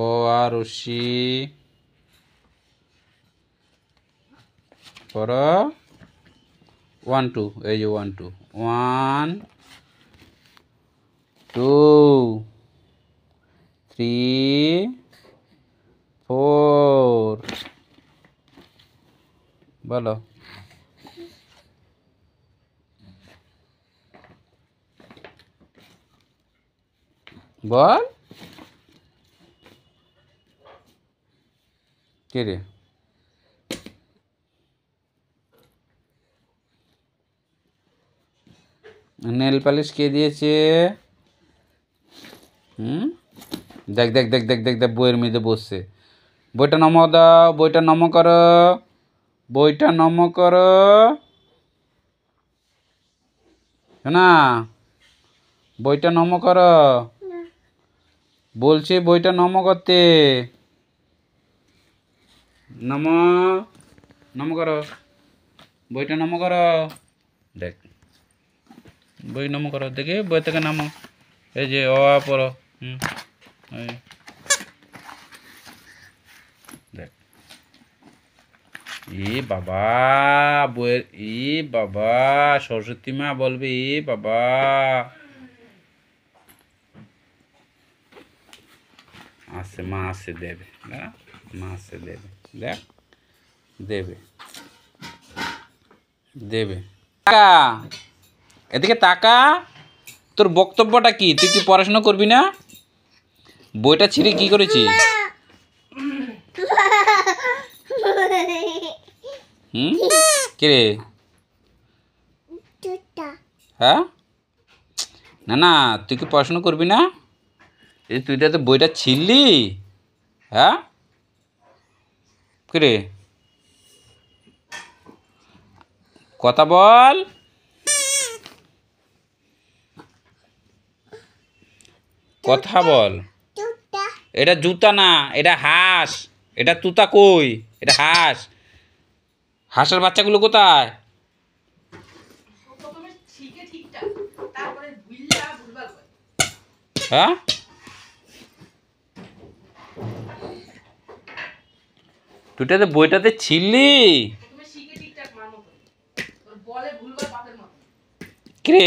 ও আর রশ্মি পড়ো 1 2 এই যে 1 2 1 2 3 4 বলো বল কে রে নেল পালিশ কে দিয়েছে দেখ দেখ দেখ দেখ দেখ দেখ বইয়ের মধ্যে বসছে বইটা নম দাও বইটা নম করো বইটা নম করো না বইটা নম করো বলছি বইটা নম করতে নম নম করো বইটা নম করো দেখ বই নম করো দেখে বই থেকে নামো এই যে অ আ পড়ো দেখ এ বাবা বইয়ের এ বাবা সরস্বতী মা বলবে এ বাবা আসে মা আসে দেবে না মা আসে দেবে দেখ দেবে দেবে তাকা এদিকে তাকা তোর বক্তব্যটা কি তুই কি পড়াশোনা করবি না বইটা ছিঁড়ে কি করেছিস কে রে হ্যাঁ না না তুই কি পড়াশোনা করবি না এই তুই তো বইটা ছিঁড়লি হ্যাঁ কে রে কথা বল কথা বল এটা জুতা না এটা হাঁস এটা তুতা কই এটা হাঁস হাঁসের বাচ্চাগুলো কোথায় হ্যাঁ তুইটা তো বইটাতে ছিলি কে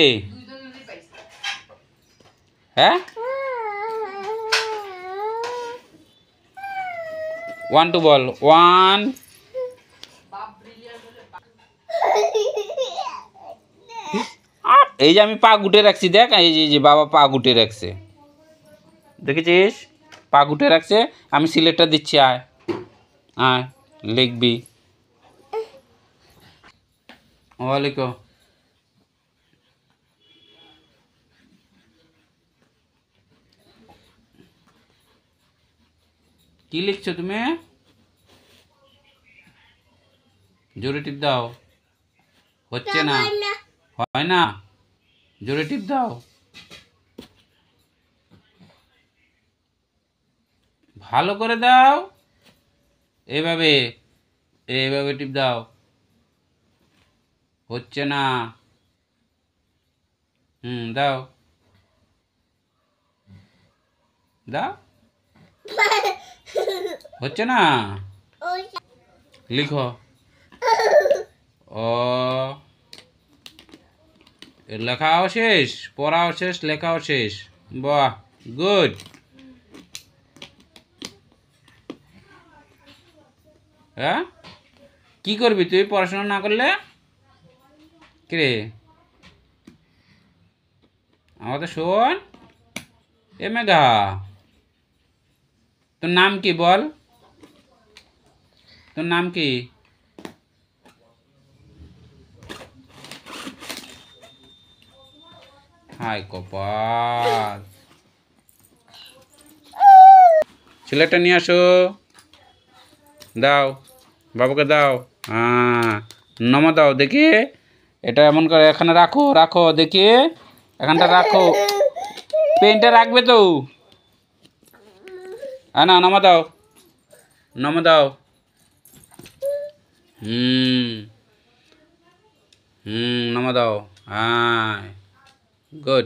হ্যাঁ 1 2 বল 1 এই যে আমি পা গুটে রাখছি দেখ এই যে বাবা পা গুটে রাখছে দেখেছিস পা গুটে রাখছে আমি সিলেটটা দিচ্ছি আয় আয় লিখবি ওয়ালাইকুম কি লিখছো তুমি জোরে টিপ দাও হচ্ছে না হয় না জোরে টিপ দাও ভালো করে দাও এইভাবে এইভাবে টিপ দাও হচ্ছে না দাও দাও হচ্ছে না লিখো ও লেখাও শেষ পড়াও শেষ লেখাও শেষ বাহ গুড হ্যাঁ কি করবি তুই পড়াশোনা না করলে কে আমাদের শোন এ মেঘা তোর নাম কি বল তোর নাম কি হাই কপাল ছেলেটা নিয়ে আসো দাও বাবুকে দাও হ্যাঁ নমা দাও দেখি এটা এমন করে এখানে রাখো রাখো দেখি এখানটা রাখো পেনটা রাখবে তো না নমা দাও নমা দাও নমা দাও হ্যাঁ গুড